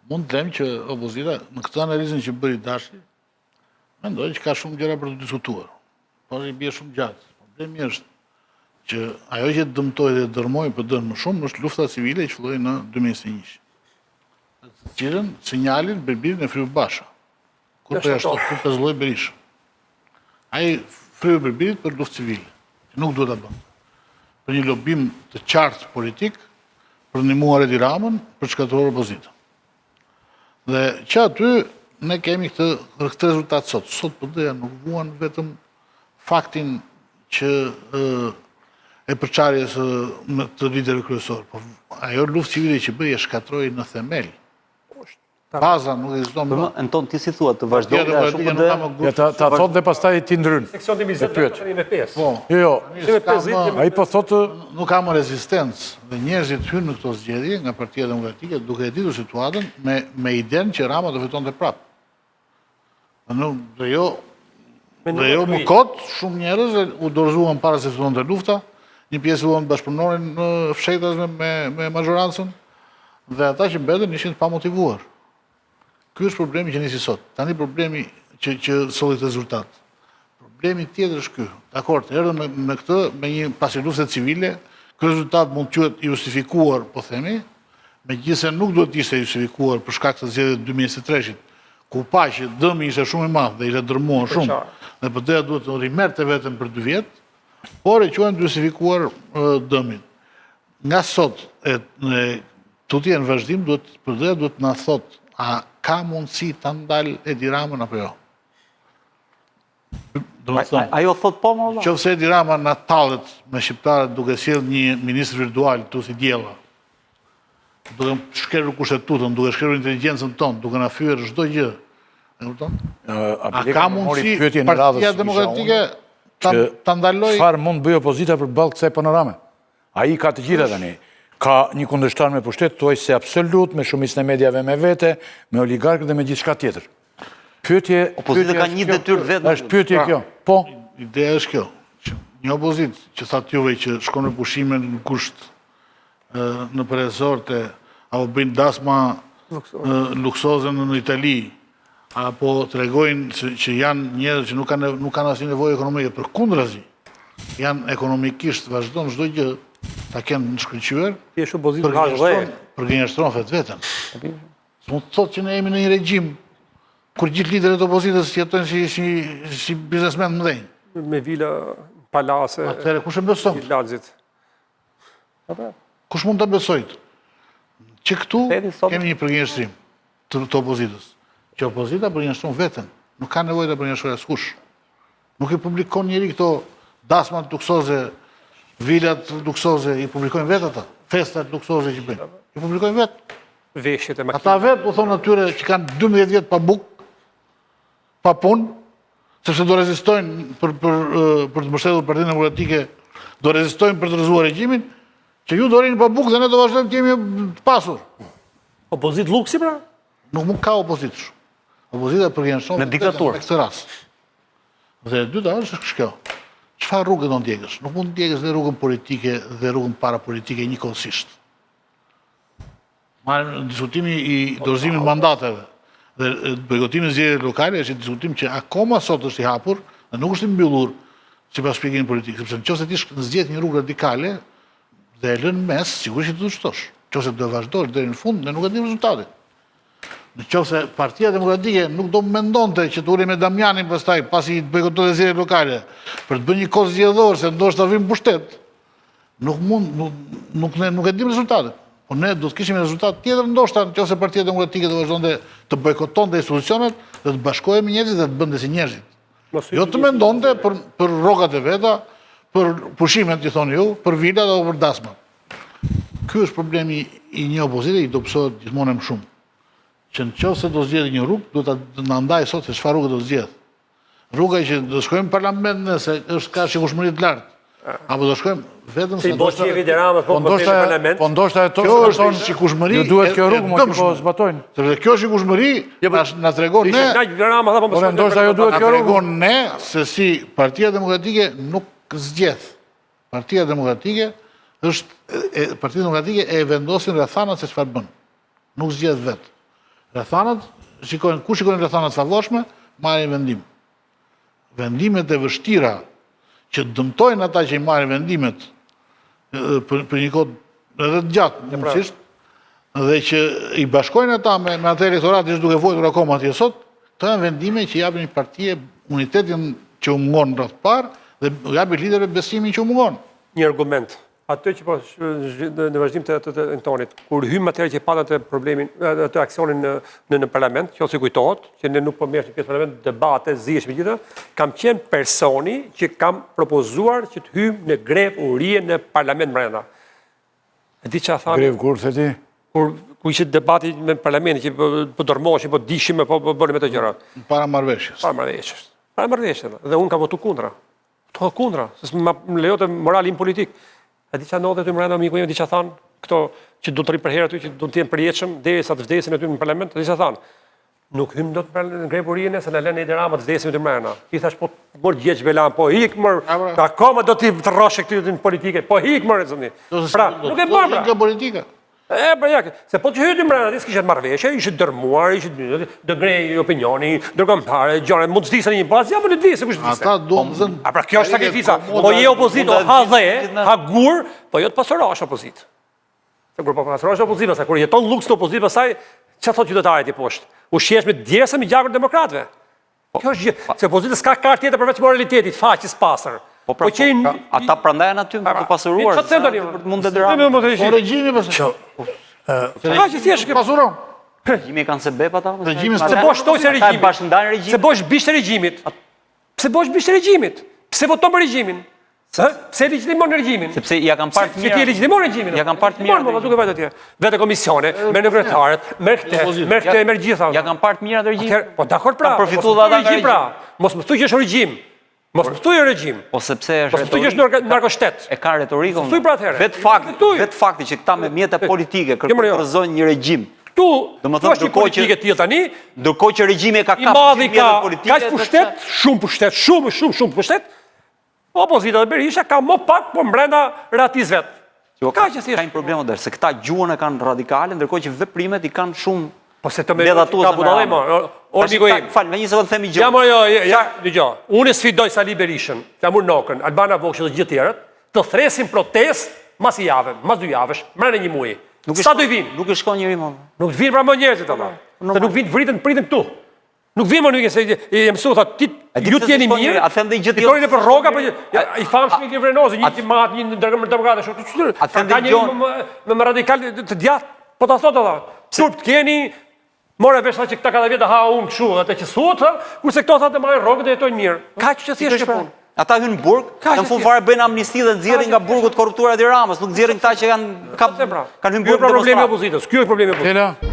Mund të them që opozita, në këtë analizën që bëri Dashi, mendoj që ka shumë gjëra për të diskutuar. Por i bie shumë gjatë. Problemi është që ajo që dëmtoi dhe dërmoi PD-n më shumë është lufta civile që filloi në 2021. Të cilën sinjalin Berbirin e Friut Basha. Kur përzulloi Berisha. Ai fryu Berbirit për luftë civile, që nuk duhet ta bënte. Për një lobim të qartë politik për ndihmuar Edi Ramën për shkatëruar opozitën. Dhe që aty ne kemi këtë rezultat sot. Sot PD-ja nuk vuan vetëm faktin që e përçarjes të liderëve kryesor, por ajo luftë civile që bëi e shkatroi në themel. Baza nuk ekziston më. Anton, ti si thua të vazhdojë shumë PD? Ta thot dhe pastaj ti ndryn. Seksion 25. Po. Jo. Ai po thotë nuk ka më rezistencë dhe njerëzit hynë në këto zgjedhje nga Partia Demokratike duke e ditur situatën me idenë që Rama do fitonte prapë. Dhe jo më kot, shumë njerëz u dorëzuan para se fitonte lufta, një pjesë vuan bashkëpunore në fshetas me mazhorancën dhe ata që mbetën ishin të pamotivuar. Ky është problemi që nisi sot. Tani problemi që solli këtë rezultat. Problemi tjetër është ky. Dakor, erdhën me këtë, me një pasi lufte civile, ky rezultat mund të quhet i justifikuar, po themi, megjithëse nuk duhet të ishte justifikuar për shkak të zgjedhjeve të 2023-shit, ku pa që dëmi ishte shumë i madh dhe ishte dërmuar shumë, dhe PD-ja duhet të rimerte veten për 2 vjet, por e quajnë të justifikuar dëmin. Nga sot, tutje në vazhdim, PD-ja duhet na thotë a ka mundësi ta ndal Edi Ramën apo jo? Ajo thot po më valla. Qofse Edi Rama na tallet me shqiptarët duke sjell një ministër virtual tu si diella, duke shkelur kushtetutën, duke shkelur inteligjencën tonë, duke na fyer çdo gjë. E kupton? A ka mundësi Partia Demokratike ta ndaloj? Çfarë mund bëj opozita përballë kësaj panorame? Ai ka të gjitha tani. Ka një kundërshtar me pushtet, thuaj se absolut, me shumicën e mediave me vete, me oligarkët dhe me gjithçka tjetër. Opozita ka një detyrë vetë. Është pyetje kjo. Po. Ideja është kjo. Një opozitë që thatë juve që shkon në pushime në kusht në resorte, apo bëjnë dasma luksoze në Itali, apo tregojnë që janë njerëz që nuk kanë asnjë nevojë ekonomike, përkundrazi, janë ekonomikisht vazhdon çdo gjë ta kenë në shkëlqyer, për gënjeshtron vetveten. Mund të thotë që ne jemi në një regjim kur gjithë liderët e opozitës jetojnë si biznesmen të mëdhenj. Me vila, palase. Atëherë kush e beson? Kush mund ta besojë? Që këtu kemi një përgjigjësim të opozitës. Që opozita përgjigjëson veten, nuk ka nevojë ta përgjigjësojë askush. Nuk i publikon njëri këto dasmat luksoze, vilat luksoze, i publikojnë vetë ata, festat luksoze që bëjnë. I publikojnë vetë. Veshjet e makinave. Ata vetë u thonë atyre që kanë 12 vjet pa bukë, pa punë, sepse do rezistojnë për të mbështetur Partinë Demokratike, do rezistojnë për të rrezuar regjimin, që ju do rini pa bukë dhe ne do vazhdojmë të jemi të pasur. Opozit luksi pra? Nuk mund ka opozitë shumë. Opozita përgjigjëson në diktaturë në këtë rast. Dhe e dyta është kjo. Çfarë rrugë do ndjekësh? Nuk mund të ndjekësh dhe rrugën politike dhe rrugën parapolitike njëkohësisht. Diskutimi i dorëzimit mandateve dhe bojkotimi i zgjedhjeve lokale është një diskutim që akoma sot është i hapur dhe nuk është i mbyllur sipas shpjegimit politik, sepse nëse ti zgjedh një rrugë radikale dhe e lën mes, sigurisht do të shtosh. Nëse do vazhdosh deri në fund, ne nuk e dim rezultatin. Nëse Partia Demokratike nuk do mendonte që të ulej me Damianin pastaj pasi bojkotonte zgjedhjet lokale për të bërë një kohë zgjedhore se ndoshta vim pushtet, nuk e dim rezultatin. Po ne do të kishim rezultat tjetër ndoshta nëse Partia Demokratike do vazhdonte të bojkotonte institucionet dhe të bashkohej me njerëzit dhe të bënte si njerëzit. Jo të mendonte për rrogat e veta, për pushimet që thoni ju, për vilat apo për dasmat. Ky është problemi i një opozite i dobësohet gjithmonë më shumë. Që nëse do zgjedhë një rrugë, duhet ta na ndaj sot se çfarë rrugë do zgjedh. Rruga që do shkojmë në parlament nëse ka shikueshmëri të lartë. Apo do shkojmë vetëm se do të jemi Ramës po në parlament. Po ndoshta ato është shikueshmëri. Ju duhet kjo rrugë mos po zbatojnë. Sepse kjo shikueshmëri na tregon ne. Po ndoshta ajo duhet kjo rrugë. Tregon ne se si Partia Demokratike nuk zgjedh. Partia Demokratike është Partia Demokratike e vendosin rrethanat se çfarë bën. Nuk zgjedh vetë. Rrethanat, ku shikojnë rrethanat favorshme, marrin vendim. Vendimet e vështira që dëmtojnë ata që i marrin vendimet për një kohë edhe të gjatë, mundësisht, dhe që i bashkojnë ata me atë elektorat që duke vojtur akoma atje sot, të janë vendime që japin një partie unitetin që u mungon rreth parë dhe japin liderëve besimin që u mungon. Një argument. Atë që po në vazhdim të tonit, kur hymë atëherë që patën të problemin, të aksionin në parlament, që ose kujtohet, që ne nuk po merreshim pjesë parlament, debate, zgjidhje gjitha, kam qenë personi që kam propozuar që të hymë në grevë urie në parlament brenda. E di çfarë thanë? Grevë kur theti? Kur ishte debati me parlamentin që po dormoheshin, po dishim, po bënin me të gjëra. Para marrëveshjes. Para marrëveshjes. Dhe unë kam votu kundra. To kundra, se më lejote moralin politik. A di çfarë ndodhet ty mbrenda miku im, di çfarë thanë këto që do të rri për herë aty që do të jenë përjetshëm derisa të vdesin aty në parlament, di çfarë thanë. Nuk hym dot në grevurinë se na lënë Edi Rama të vdesim të mbrenda. I thash po mor gjeç Belan, po hik mor. Akoma do të rroshë këtu në politikë, po hik mor zoni. Pra, nuk e bën pra. Nga politika. Se po të hyjë mbrenda, ti s'kishet marrëveshje, ishit dërmuar, ishit do ngrej opinioni, ndërkombëtare, gjëra mund të vdisën një bazë, ja po le të vdisë kush vdisë. Ata duan zën. A pra kjo është sakrifica. Po je opozitë, o ha dhe, ha gur, po jo të pasorosh opozitë. Se kur po pasorosh opozitë, sa kur jeton luks të opozitë, pastaj çfarë thotë qytetarit i poshtë? U shesh me djersa me gjakun demokratëve. Kjo është gjë, se opozita s'ka kartë tjetër përveç moralitetit, faqes pastër. Po pra, ata prandaj janë aty të pasuruar. Mund të dëra. Po regjimi pastaj. Ka që thjesht pasuron. Regjimi kanë sebeb ata? Regjimi se bosh toj se regjimit. Bashkëndan regjim. Se bosh bisht regjimit. Pse bosh bisht regjimit? Pse voton për regjimin? Pse legjitimon regjimin? Sepse ja kanë parë të mirë. Se ti legjitimon regjimin. Ja kanë parë të mirë. Po duke vajtë atje. Vetë komisione, me sekretarët, me gjitha. Ja kanë parë të mirë atë regjim. Po dakor pra. Përfituar ata nga regjimi. Mos më thuaj që është regjim. Mos më thuaj regjim. Po sepse është. Mos më thuaj që është narkoshtet. E ka retorikën. Thuaj pra atëherë. Vetë fakti që këta me mjete politike kërkojnë një regjim. Tu, domethënë ndërkohë që tillë tani, ndërkohë që regjimi ka kapur mjedhe politike. Ka pushtet, shumë pushtet. Opozita dhe Berisha ka më pak po brenda ratis vet. Ka që thjesht. Ka një problem edhe se këta gjuhën e kanë radikale, ndërkohë që veprimet i kanë shumë. Po se të me ka budallë më. Fal, një sekond themi gjë. Ja më jo, dëgjoj. Unë sfidoj Sali Berishën, Flamur Nokën, Albana Vokshi dhe gjithë tjerët, të thresin protest mas javë, mas 2 javësh, brenda një muaji. Sa do i vinë? Nuk e shkon njëri më. Nuk vinë pra më njerëzit ata. Se nuk vinë pritën këtu. Nuk vinë më nuk se e mësu thotë ti ju jeni mirë. A them dhe gjë tjetër. Fitorin për rroga për i famshëm i Vrenozi, një timat, një demokratë shumë. A them dhe gjë me radikal të djathtë. Po ta thotë ata. Turp keni more vesh që këta ka vjetë ha unë kështu, atë që thuat, kurse këto thotë marrin rrogën dhe jetojnë mirë. Kaq që thjesht punë. Ata hyn në burg, në fund fare bëjnë amnisti dhe nxjerrin nga burgu të korruptuar e Ramës, nuk nxjerrin këta që kanë hyrë burg. Ky është problemi i opozitës. Ky është problemi i opozitës.